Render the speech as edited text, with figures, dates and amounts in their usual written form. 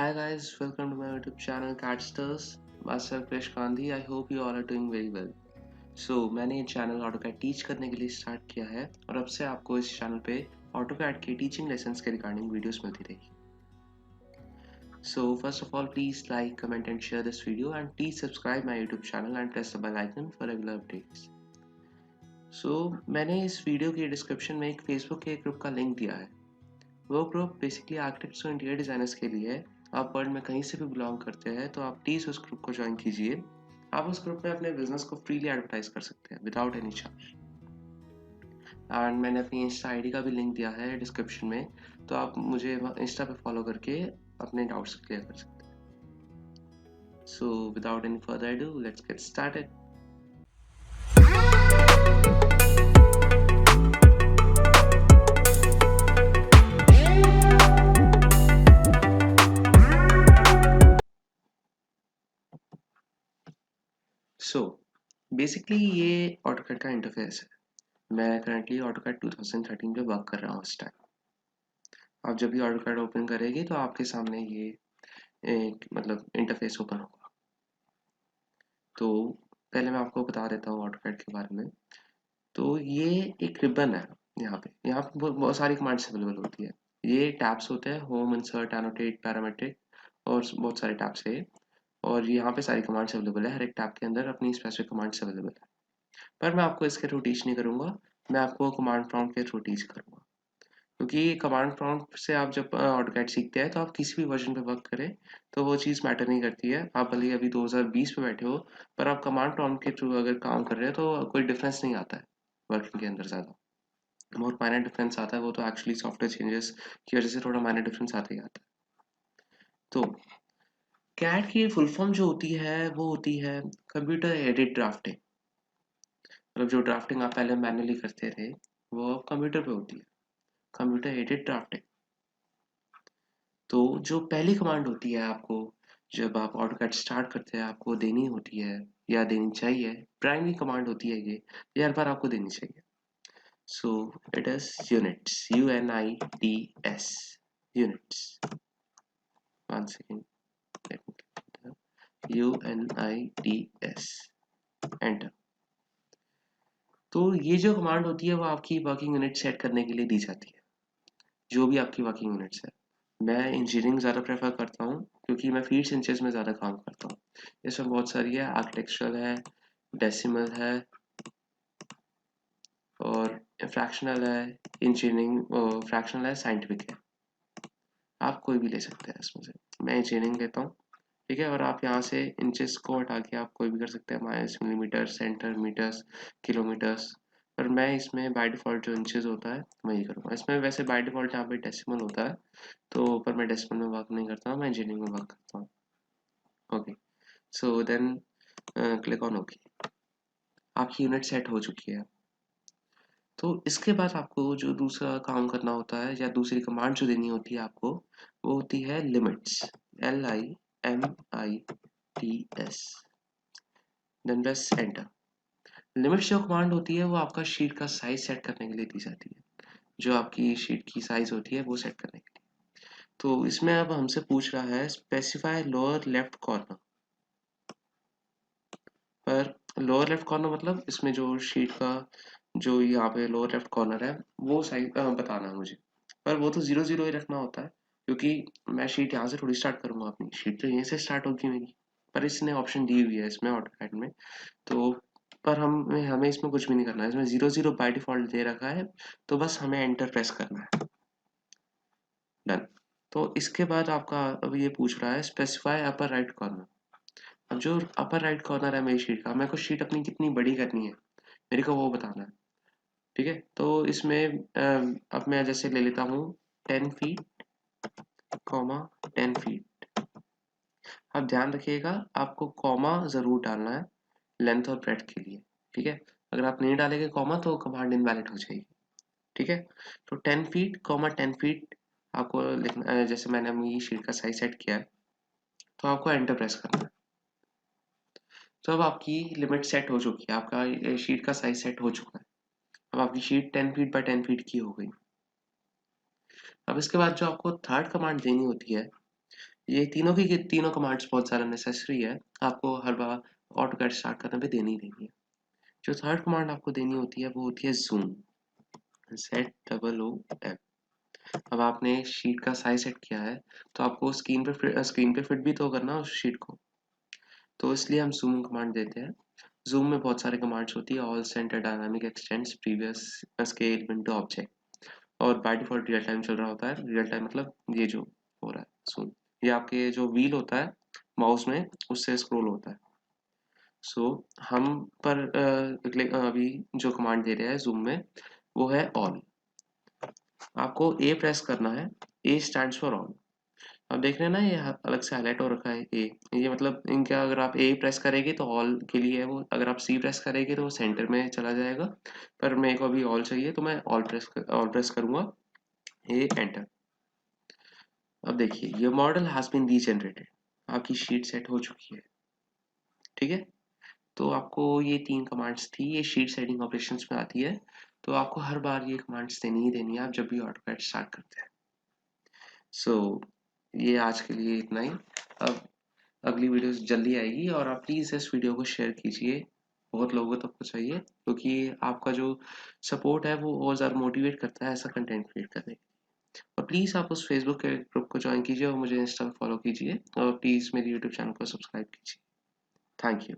Hi guys, welcome to my YouTube channel Catsters. Myself Krish Gandhi. I hope you all are doing very well. मैंने ये channel AutoCAD teach करने के लिए start किया है और अब से आपको इस चैनल पे AutoCAD के टीचिंग लेसन्स के रिगार्डिंग वीडियोस मिलती रहेगी. First of all, please like, comment and share this video and please subscribe my YouTube channel and press the bell icon for regular updates. मैंने इस वीडियो के description में एक Facebook के group का लिंक दिया है. वो ग्रुप बेसिकली आर्किटेक्ट्स और इंटीरियर डिजाइनर्स के लिए है. आप वर्ल्ड में कहीं से भी बिलोंग करते हैं तो आप प्लीज़ उस ग्रुप को ज्वाइन कीजिए. आप उस ग्रुप में अपने बिजनेस को फ्रीली एडवर्टाइज कर सकते हैं विदाउट एनी चार्ज. एंड मैंने अपनी इंस्टा आईडी का भी लिंक दिया है डिस्क्रिप्शन में, तो आप मुझे इंस्टा पे फॉलो करके अपने डाउट्स क्लियर कर सकते हैं. Without any further ado, let's get started. Basically ये ऑटोकैड का इंटरफेस है. मैं करंटली ऑटोकैड 2013 पे वर्क कर रहा हूँ इस टाइम. आप जब भी ऑटोकैड ओपन करेंगे तो आपके सामने ये एक इंटरफेस ओपन होगा. तो पहले मैं आपको बता देता हूँ ऑटोकैड के बारे में. तो ये एक रिबन है. यहाँ पे बहुत सारी कमांड्स अवेलेबल होती है. ये टैब्स होते हैं: होम, इंसर्ट, एनोटेट, पैरामेट्रिक और बहुत सारे टैब्स है. और यहाँ पे सारी कमांड्स अवेलेबल है. हर एक टैब के अंदर अपनी स्पेसिफिक कमांड्स अवेलेबल है. पर मैं आपको इसके थ्रू टीच नहीं करूँगा. मैं आपको कमांड प्रॉम्प्ट के थ्रू टीच करूँगा. क्योंकि कमांड प्रॉम्प्ट से आप जब ऑटोकैड सीखते हैं तो आप किसी भी वर्जन पे वर्क करें तो वो चीज़ मैटर नहीं करती है. आप भले ही अभी 2020 पे बैठे हो, पर आप कमांड प्रॉम्प्ट के थ्रू अगर काम कर रहे हो तो कोई डिफरेंस नहीं आता है वर्किंग के अंदर. ज़्यादा बहुत माइनर डिफरेंस आता है. वो तो एक्चुअली सॉफ्टवेयर चेंजेस की वजह से थोड़ा माइनर डिफरेंस आता ही आता है. तो कैड की फुल फॉर्म जो होती है वो होती है कंप्यूटर एडेड ड्राफ्टिंग. जो ड्राफ्टिंग आप पहले मैन्युअली करते थे वो कंप्यूटर पे होती है, कंप्यूटर एडेड ड्राफ्टिंग. तो जो पहली कमांड होती है आपको जब आप ऑटोकैड स्टार्ट करते हैं आपको देनी होती है या देनी चाहिए, प्राइमरी कमांड होती है ये हर बार आपको देनी चाहिए. It is units, UNITS, units. One second, UNITS, enter. तो ये जो कमांड होती है वो आपकी वर्किंग यूनिट सेट करने के लिए दी जाती है, जो भी आपकी वर्किंग यूनिट्स है. मैं इंजीनियरिंग ज़्यादा प्रेफर करता हूँ क्योंकि मैं फीट्स इंचेस में ज़्यादा काम करता हूँ. इसमें बहुत सारी है, आर्किटेक्चरल है, डेसिमल है और फ्रैक्शनल है. इंजीनियरिंग फ्रैक्शनल है, साइंटिफिक है. आप कोई भी ले सकते हैं इसमें से. मैं इंजीनियरिंग लेता हूँ, ठीक है. और आप यहाँ से इंचेस को हटा के आप कोई भी कर सकते हैं, minus, millimetre, centimetres, kilometres. पर मैं इसमें बाय डिफ़ॉल्ट जो इंचेस होता है वही करूँगा. इसमें वैसे बाय डिफ़ॉल्ट यहाँ पे डेसिमल होता है, तो पर मैं डेसिमल में वर्क नहीं करता हूँ, मैं इंजीनियरिंग में वर्क करता हूँ. Okay, so then click on okay. आपकी यूनिट सेट हो चुकी है. तो इसके बाद आपको जो दूसरा काम करना होता है या दूसरी कमांड जो देनी होती है आपको, वो होती है limits, LIMITS. Then press enter. Limits जो कमांड होती है वो आपका शीट का साइज सेट करने के लिए दी जाती है. जो आपकी शीट की साइज होती है वो सेट करने के लिए. तो इसमें अब हमसे पूछ रहा है स्पेसिफाई लोअर लेफ्ट कॉर्नर. पर लोअर लेफ्ट कॉर्नर मतलब इसमें जो शीट का जो यहाँ पे लोअर लेफ्ट कॉर्नर है वो साइज बताना है मुझे. पर वो तो 0 0 ही रखना होता है क्योंकि मैं शीट यहाँ से थोड़ी स्टार्ट करूंगा. अपनी शीट तो यहीं से स्टार्ट होगी मेरी. पर इसने ऑप्शन दी हुई है इसमें ऑटोकैड में. तो पर हमें हमें इसमें कुछ भी नहीं करना है. इसमें 0 0 बाय डिफॉल्ट दे रखा है, तो बस हमें एंटर प्रेस करना है. डन. तो इसके बाद आपका अब ये पूछ रहा है स्पेसिफाई अपर राइट कॉर्नर. अब जो अपर राइट कॉर्नर है मेरी शीट का, मेरे को शीट अपनी कितनी बड़ी करनी है मेरे को वो बताना है. ठीक है. तो इसमें अब मैं जैसे ले लेता हूँ 10 फीट, 10 फीट. अब ध्यान रखिएगा आपको कॉमा जरूर डालना है लेंथ और ब्रेड्थ के लिए. ठीक है. अगर आप नहीं डालेंगे कॉमा तो कमांड इनवैलिड हो जाएगी. ठीक है. तो 10 फीट, 10 फीट आपको लिखना है. जैसे मैंने अपनी शीट का साइज सेट किया है तो आपको एंटर प्रेस करना है. तो अब आपकी लिमिट सेट हो चुकी है, आपका शीट का साइज सेट हो चुका है. अब आपकी शीट 10 फीट बाय 10 फीट की हो गई. अब इसके बाद जो आपको थर्ड कमांड देनी होती है ये तीनों कमांड्स बहुत ज़्यादा नेसेसरी है, आपको हर बार ऑटोकैड स्टार्ट करने पे देनी ही देनी है। जो थर्ड कमांड आपको देनी होती है वो होती है ज़ूम, ZOOM। अब आपने शीट का साइज सेट किया है तो आपको स्क्रीन पे फिट भी तो करना उस शीट को, तो इसलिए हम ज़ूम कमांड देते हैं। ज़ूम में बहुत सारे कमांड्स होती है, all centre dynamic x tends previous scale window object, और बाय डिफॉल्ट रियल टाइम चल रहा होता है। रियल टाइम मतलब ये जो हो रहा है ज़ूम, ये आपके जो व्हील होता है माउस में उससे स्क्रॉल होता है। सो हम पर अभी जो कमांड दे रहे हैं ज़ूम में वो है ऑल। आपको ए प्रेस करना है, ए स्टैंड्स फॉर ऑल। अब देख रहे हैं ना ये अलग से हाईलाइट हो रखा है ए, ये मतलब इनका अगर आप ए प्रेस करेंगे तो ऑल के लिए है वो, अगर आप सी प्रेस करेंगे तो वो सेंटर में चला जाएगा, पर मेरे को अभी ऑल चाहिए तो मैं ऑल प्रेस करूंगा, ए एंटर। अब देखिए ये मॉडल हैज बीन रीजनरेटेड, आपकी शीट सेट हो चुकी है। ठीक है, तो आपको ये 3 कमांड्स थी, ये शीट सेटिंग ऑपरेशंस में आती है, तो आपको हर बार ये कमांड्स देनी ही देनी है आप जब भी ऑटोकैड स्टार्ट करते हैं। सो ये आज के लिए इतना ही। अब अगली वीडियो जल्दी आएगी और आप प्लीज़ इस वीडियो को शेयर कीजिए, बहुत लोगों तक पहुँचाइए, क्योंकि आपका जो सपोर्ट है वो और ज़्यादा मोटिवेट करता है ऐसा कंटेंट क्रिएट करने। और प्लीज़ आप उस फेसबुक के ग्रुप को ज्वाइन कीजिए और मुझे इंस्टा पे फॉलो कीजिए, और प्लीज़ मेरे यूट्यूब चैनल को सब्सक्राइब कीजिए। Thank you.